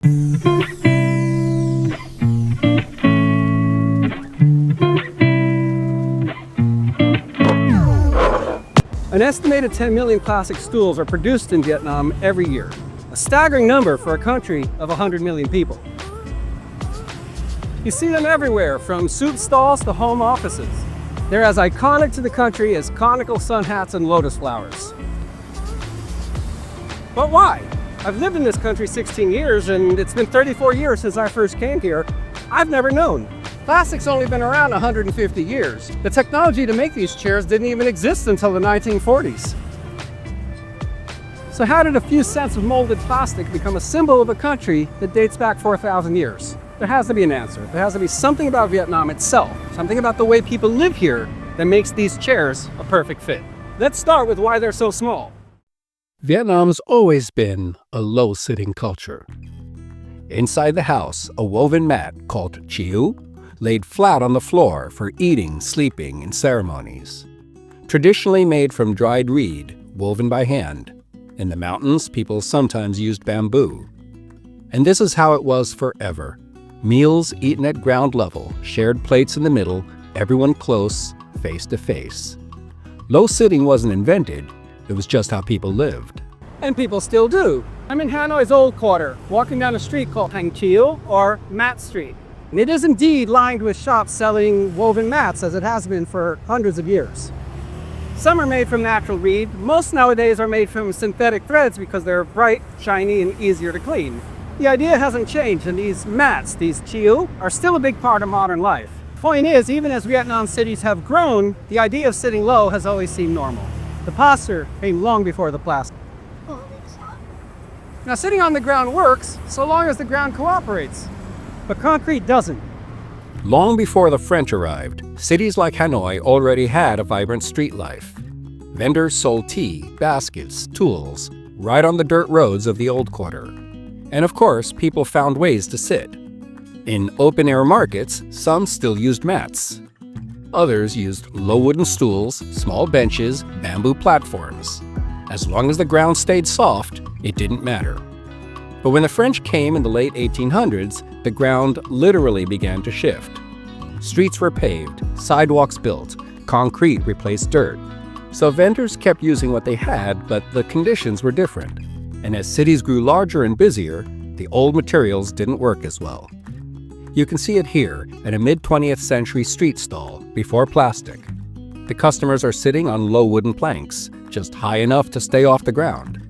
An estimated 10 million plastic stools are produced in Vietnam every year, a staggering number for a country of 100 million people. You see them everywhere, from soup stalls to home offices. They're as iconic to the country as conical sun hats and lotus flowers. But why? I've lived in this country 16 years, and it's been 34 years since I first came here. I've never known. Plastic's only been around 150 years. The technology to make these chairs didn't even exist until the 1940s. So how did a few sets of molded plastic become a symbol of a country that dates back 4,000 years? There has to be an answer. There has to be something about Vietnam itself, something about the way people live here that makes these chairs a perfect fit. Let's start with why they're so small. Vietnam's always been a low-sitting culture. Inside the house, a woven mat called chiu laid flat on the floor for eating, sleeping, and ceremonies. Traditionally made from dried reed, woven by hand. In the mountains, people sometimes used bamboo. And this is how it was forever. Meals eaten at ground level, shared plates in the middle, everyone close, face to face. Low sitting wasn't invented, it was just how people lived. And people still do. I'm in Hanoi's old quarter, walking down a street called Hang Chiu, or Mat Street. And it is indeed lined with shops selling woven mats, as it has been for hundreds of years. Some are made from natural reed. Most nowadays are made from synthetic threads because they're bright, shiny, and easier to clean. The idea hasn't changed, and these mats, these chiu, are still a big part of modern life. Point is, even as Vietnam cities have grown, the idea of sitting low has always seemed normal. The posture came long before the plastic. Now, sitting on the ground works so long as the ground cooperates, but concrete doesn't. Long before the French arrived, cities like Hanoi already had a vibrant street life. Vendors sold tea, baskets, tools, right on the dirt roads of the old quarter. And of course, people found ways to sit. In open-air markets, some still used mats. Others used low wooden stools, small benches, bamboo platforms. As long as the ground stayed soft, it didn't matter. But when the French came in the late 1800s, the ground literally began to shift. Streets were paved, sidewalks built, concrete replaced dirt. So vendors kept using what they had, but the conditions were different. And as cities grew larger and busier, the old materials didn't work as well. You can see it here at a mid-20th century street stall before plastic. The customers are sitting on low wooden planks, just high enough to stay off the ground.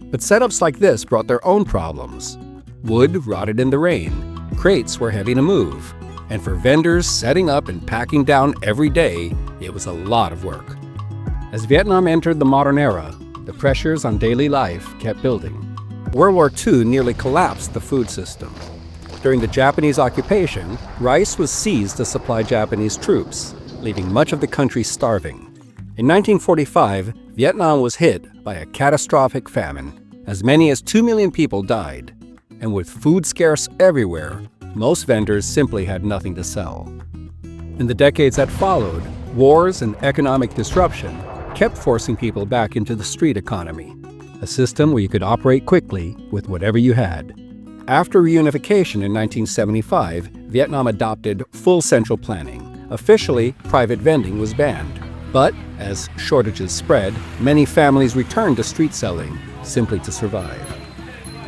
But setups like this brought their own problems. Wood rotted in the rain, crates were heavy to move, and for vendors setting up and packing down every day, it was a lot of work. As Vietnam entered the modern era, the pressures on daily life kept building. World War II nearly collapsed the food system. During the Japanese occupation, rice was seized to supply Japanese troops, leaving much of the country starving. In 1945, Vietnam was hit by a catastrophic famine. As many as 2 million people died. And with food scarce everywhere, most vendors simply had nothing to sell. In the decades that followed, wars and economic disruption kept forcing people back into the street economy, a system where you could operate quickly with whatever you had. After reunification in 1975, Vietnam adopted full central planning. Officially, private vending was banned. But as shortages spread, many families returned to street selling, simply to survive.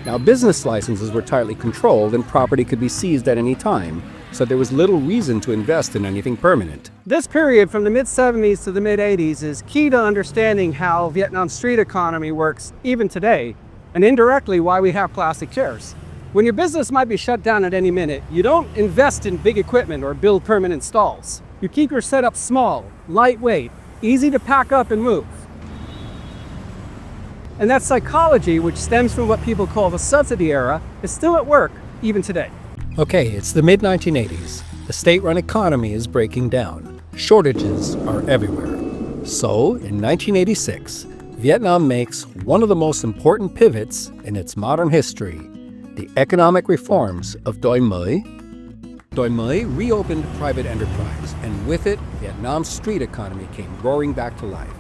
Now, business licenses were tightly controlled and property could be seized at any time, so there was little reason to invest in anything permanent. This period from the mid-70s to the mid-80s is key to understanding how Vietnam's street economy works even today, and indirectly why we have plastic chairs. When your business might be shut down at any minute, you don't invest in big equipment or build permanent stalls. You keep your setup small, lightweight, easy to pack up and move. And that psychology, which stems from what people call the Subsidy Era, is still at work even today. Okay, it's the mid-1980s. The state-run economy is breaking down. Shortages are everywhere. So, in 1986, Vietnam makes one of the most important pivots in its modern history, the economic reforms of Doi Moi. Doi Moi reopened private enterprise, and with it, Vietnam's street economy came roaring back to life.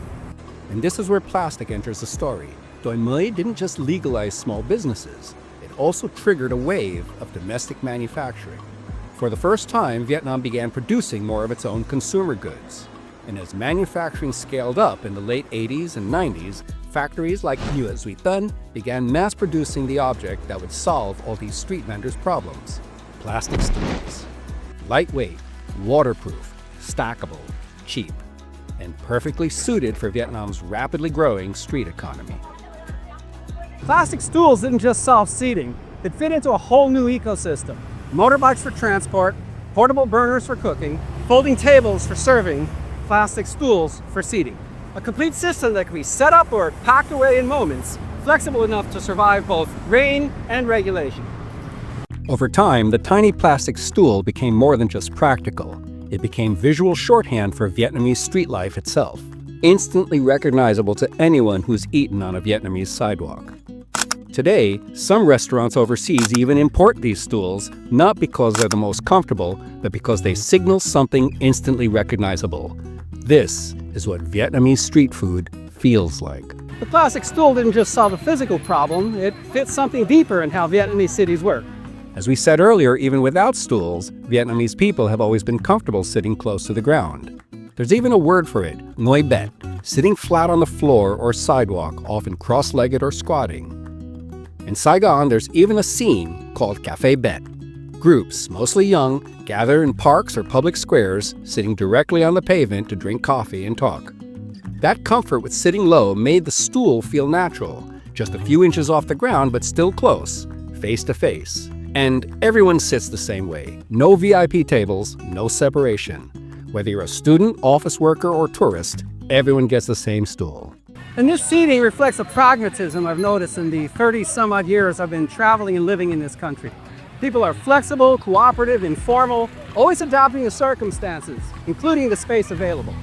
And this is where plastic enters the story. Doi Moi didn't just legalize small businesses, it also triggered a wave of domestic manufacturing. For the first time, Vietnam began producing more of its own consumer goods. And as manufacturing scaled up in the late 80s and 90s, factories like Nhue Duy Tân began mass-producing the object that would solve all these street vendors' problems: plastic stools. Lightweight, waterproof, stackable, cheap, and perfectly suited for Vietnam's rapidly growing street economy. Plastic stools didn't just solve seating, it fit into a whole new ecosystem. Motorbikes for transport, portable burners for cooking, folding tables for serving, plastic stools for seating. A complete system that can be set up or packed away in moments, flexible enough to survive both rain and regulation. Over time, the tiny plastic stool became more than just practical. It became visual shorthand for Vietnamese street life itself, instantly recognizable to anyone who's eaten on a Vietnamese sidewalk. Today, some restaurants overseas even import these stools, not because they're the most comfortable, but because they signal something instantly recognizable. This is what Vietnamese street food feels like. The plastic stool didn't just solve a physical problem, it fits something deeper in how Vietnamese cities work. As we said earlier, even without stools, Vietnamese people have always been comfortable sitting close to the ground. There's even a word for it, ngoi bet, sitting flat on the floor or sidewalk, often cross-legged or squatting. In Saigon, there's even a scene called Cafe Bet. Groups, mostly young, gather in parks or public squares, sitting directly on the pavement to drink coffee and talk. That comfort with sitting low made the stool feel natural, just a few inches off the ground but still close, face to face. And everyone sits the same way. No VIP tables, no separation. Whether you're a student, office worker, or tourist, everyone gets the same stool. And this seating reflects a pragmatism I've noticed in the 30-some-odd years I've been traveling and living in this country. People are flexible, cooperative, informal, always adapting to circumstances, including the space available.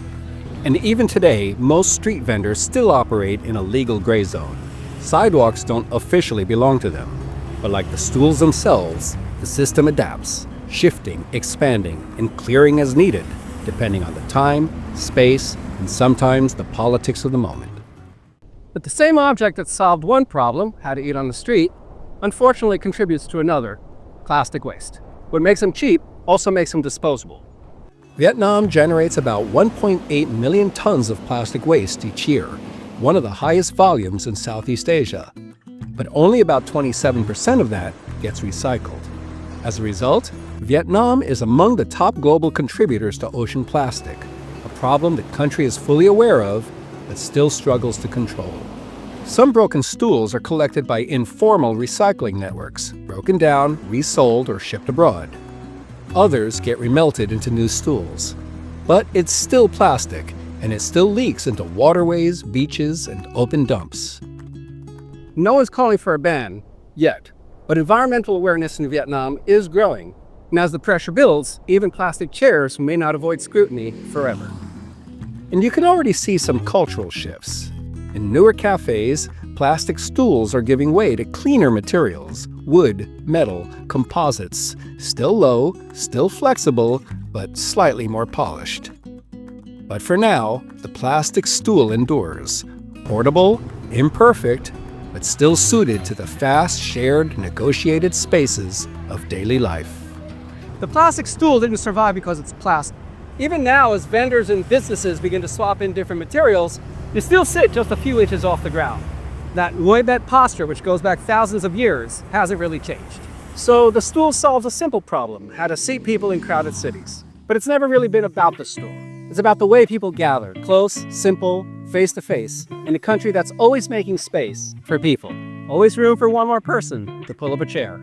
And even today, most street vendors still operate in a legal gray zone. Sidewalks don't officially belong to them. But like the stools themselves, the system adapts, shifting, expanding, and clearing as needed, depending on the time, space, and sometimes the politics of the moment. But the same object that solved one problem, how to eat on the street, unfortunately contributes to another, plastic waste. What makes them cheap also makes them disposable. Vietnam generates about 1.8 million tons of plastic waste each year, one of the highest volumes in Southeast Asia. But only about 27% of that gets recycled. As a result, Vietnam is among the top global contributors to ocean plastic, a problem the country is fully aware of but still struggles to control. Some broken stools are collected by informal recycling networks, broken down, resold, or shipped abroad. Others get remelted into new stools. But it's still plastic, and it still leaks into waterways, beaches, and open dumps. No one's calling for a ban, yet, but environmental awareness in Vietnam is growing. And as the pressure builds, even plastic chairs may not avoid scrutiny forever. And you can already see some cultural shifts. In newer cafes, plastic stools are giving way to cleaner materials, wood, metal, composites, still low, still flexible, but slightly more polished. But for now, the plastic stool endures. Portable, imperfect, but still suited to the fast, shared, negotiated spaces of daily life. The plastic stool didn't survive because it's plastic. Even now, as vendors and businesses begin to swap in different materials, they still sit just a few inches off the ground. That ngoi bet posture, which goes back thousands of years, hasn't really changed. So the stool solves a simple problem, how to seat people in crowded cities. But it's never really been about the stool. It's about the way people gather, close, simple, face to face, in a country that's always making space for people. Always room for one more person to pull up a chair.